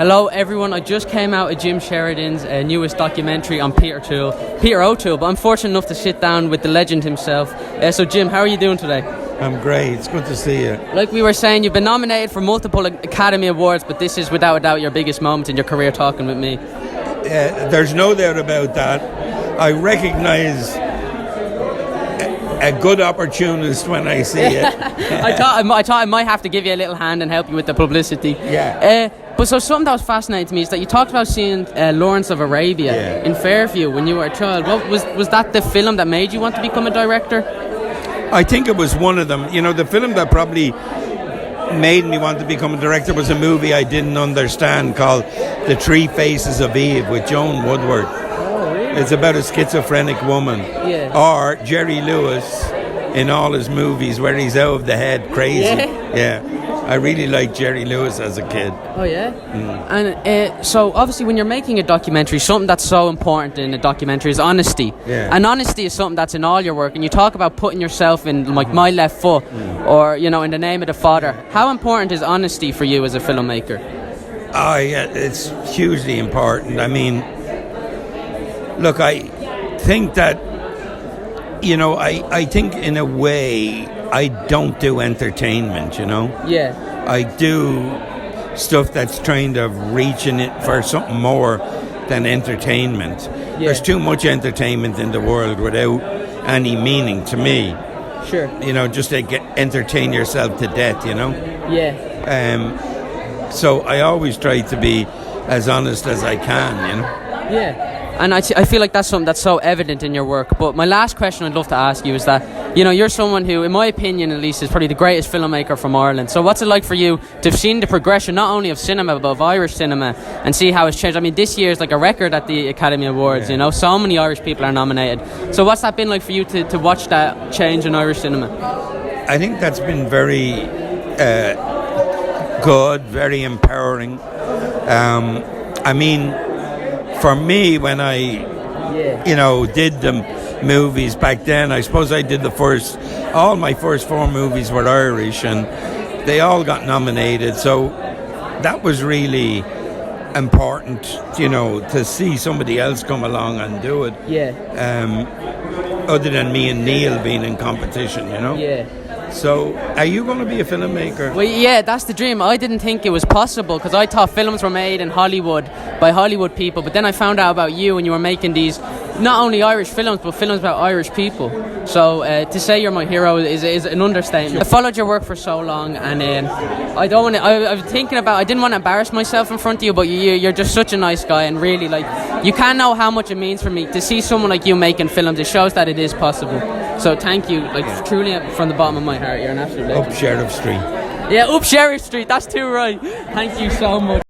Hello everyone, I just came out of Jim Sheridan's newest documentary on Peter O'Toole, but I'm fortunate enough to sit down with the legend himself. So Jim, how are you doing today? I'm great, it's good to see you. Like we were saying, you've been nominated for multiple Academy Awards, but this is without a doubt your biggest moment in your career talking with me. There's no doubt about that. I recognise a good opportunist when I see it. I thought I might have to give you a little hand and help you with the publicity. Yeah. But so something that was fascinating to me is that you talked about seeing Lawrence of Arabia in Fairview when you were a child. What was that the film that made you want to become a director? I think it was one of them. You know, the film that probably made me want to become a director was a movie I didn't understand called The Three Faces of Eve with Joan Woodward. Oh, really? It's about a schizophrenic woman. Yeah. Or Jerry Lewis in all his movies where he's out of the head crazy. Yeah. I really liked Jerry Lewis as a kid. Oh yeah? And so obviously when you're making a documentary, something that's so important in a documentary is honesty. Yeah. And honesty is something that's in all your work. And you talk about putting yourself in like my left foot or, you know, in the name of the Father. How important is honesty for you as a filmmaker? Oh yeah, it's hugely important. I mean, look, I think that, you know, I think in a way I don't do entertainment, you know? Yeah. I do stuff that's trying to reach in it for something more than entertainment. Yeah. There's too much entertainment in the world without any meaning to me. Sure. You know, just to entertain yourself to death, you know? Yeah. So I always try to be as honest as I can, you know? Yeah. And I feel like that's something that's so evident in your work. But my last question I'd love to ask you is that, you know, you're someone who, in my opinion at least, is probably the greatest filmmaker from Ireland. So what's it like for you to have seen the progression not only of cinema but of Irish cinema and see how it's changed? I mean, this year is like a record at the Academy Awards, you know, so many Irish people are nominated. So what's that been like for you to watch that change in Irish cinema? I think that's been very good, very empowering. I mean, for me, when I, you know, did the movies back then, I suppose I did all my first 4 movies were Irish and they all got nominated. So that was really important, you know, to see somebody else come along and do it. Other than me and Neil being in competition, you know? Yeah. So, are you going to be a filmmaker? Well, yeah, that's the dream. I didn't think it was possible because I thought films were made in Hollywood by Hollywood people. But then I found out about you and you were making these not only Irish films, but films about Irish people. So to say you're my hero is an understatement. I followed your work for so long, and I don't want to. I was thinking about. I didn't want to embarrass myself in front of you, but you're just such a nice guy, and really, like, you can't know how much it means for me to see someone like you making films. It shows that it is possible. So thank you, like, truly from the bottom of my heart. You're an absolute legend. Up Sheriff Street. Yeah, up Sheriff Street. That's too right. Thank you so much.